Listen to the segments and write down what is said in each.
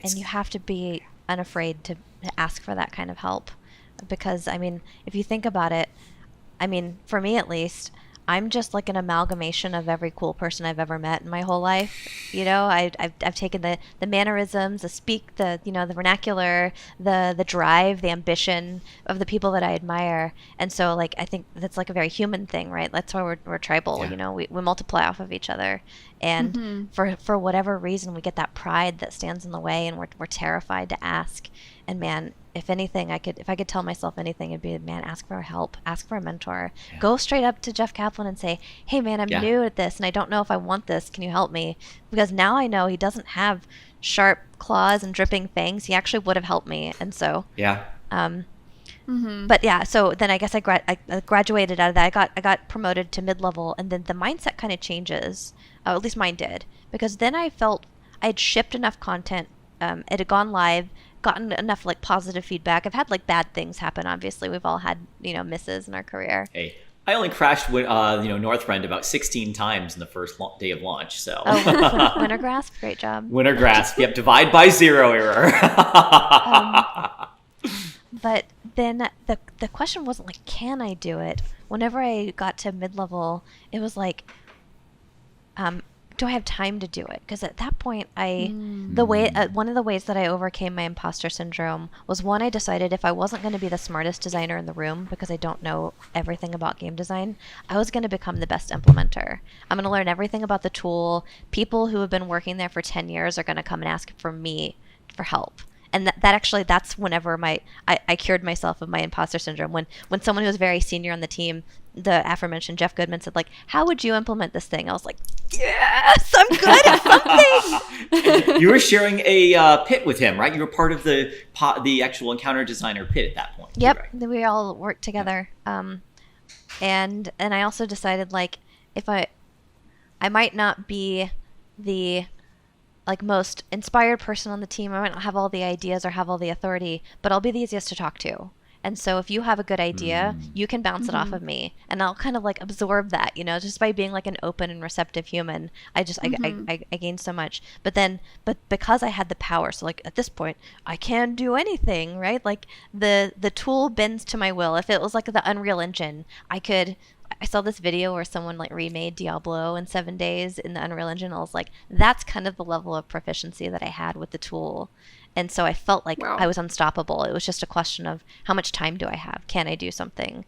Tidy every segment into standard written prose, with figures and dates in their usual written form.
and you have to be unafraid to ask for that kind of help. Because, I mean, if you think about it, I mean, for me at least, I'm just like an amalgamation of every cool person I've ever met in my whole life. You know, I've taken the mannerisms, the vernacular, the drive, the ambition of the people that I admire. And so, like, I think that's like a very human thing, right? That's why we're tribal, Yeah. you know, we multiply off of each other. And Mm-hmm. for whatever reason, we get that pride that stands in the way, and we're terrified to ask. And man, if anything, if I could tell myself anything, it'd be, man, ask for help, ask for a mentor. Yeah. Go straight up to Jeff Kaplan and say, hey man, I'm Yeah. new at this and I don't know if I want this. Can you help me? Because now I know he doesn't have sharp claws and dripping fangs. He actually would have helped me. And so, Yeah. Mm-hmm. but yeah, so then I guess I graduated out of that. I got promoted to mid-level, and then the mindset kind of changes. At least mine did, because then I felt I had shipped enough content. It had gone live, gotten enough like positive feedback. I've had like bad things happen. Obviously, we've all had misses in our career. Hey, I only crashed with Northrend about 16 times in the first day of launch. So Oh, Winter Grasp, great job. winter grasp. Yep, divide by zero error. But then the question wasn't like, can I do it? Whenever I got to mid-level, it was like, do I have time to do it? Because at that point, one of the ways that I overcame my imposter syndrome was, one, I decided if I wasn't going to be the smartest designer in the room because I don't know everything about game design, I was going to become the best implementer. I'm going to learn everything about the tool. People who have been working there for 10 years are going to come and ask for me for help. And that's whenever I cured myself of my imposter syndrome. When someone who was very senior on the team, the aforementioned Jeff Goodman, said like, how would you implement this thing? I was like, yes, I'm good at something. You were sharing a pit with him, right? You were part of the actual encounter designer pit at that point. Yep, Right? we all worked together. And I also decided like, if I might not be the like most inspired person on the team. I might not have all the ideas or have all the authority, but I'll be the easiest to talk to. And so if you have a good idea, you can bounce it off of me, and I'll kind of like absorb that, just by being like an open and receptive human. I gained so much. But because I had the power, so like at this point, I can do anything, right? Like the tool bends to my will. If it was like the Unreal Engine, I saw this video where someone like remade Diablo in 7 days in the Unreal Engine. I was like, that's kind of the level of proficiency that I had with the tool. And so I felt like Wow. I was unstoppable. It was just a question of how much time do I have? Can I do something?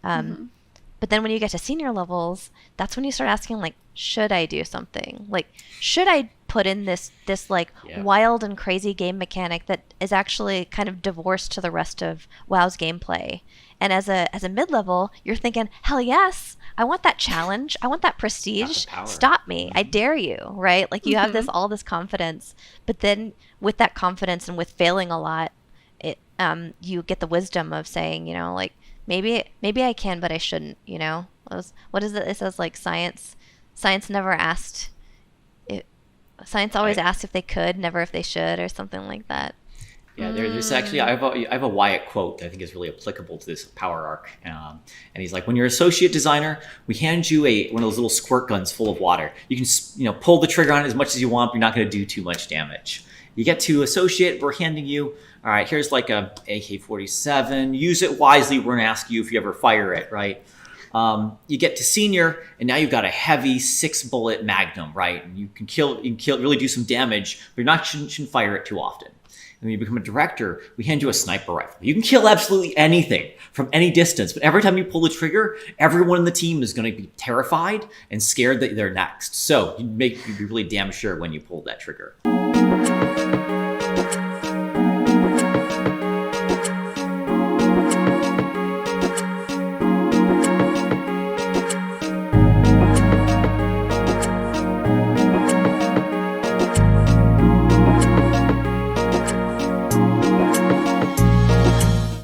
But then when you get to senior levels, that's when you start asking like, should I do something? Like, should I put in this like Yeah. wild and crazy game mechanic that is actually kind of divorced to the rest of WoW's gameplay? And as a mid-level, you're thinking, hell yes, I want that challenge. I want that prestige. power. Stop me. I dare you, right? Like you have all this confidence. But then with that confidence and with failing a lot, you get the wisdom of saying, like, maybe I can, but I shouldn't, What is it? It says like science never asked. Science always Right. asked if they could, never if they should, or something like that. Yeah, there's actually I have a Wyatt quote that I think is really applicable to this power arc, and he's like, when you're associate designer, we hand you one of those little squirt guns full of water. You can pull the trigger on it as much as you want, but you're not going to do too much damage. You get to associate, we're handing you, all right, here's like a AK-47. Use it wisely. We're going to ask you if you ever fire it, right? You get to senior, and now you've got a heavy 6-bullet Magnum, right? And you can really do some damage, but shouldn't fire it too often. And when you become a director, we hand you a sniper rifle. You can kill absolutely anything from any distance, but every time you pull the trigger, everyone in the team is going to be terrified and scared that they're next. So you'd be really damn sure when you pull that trigger.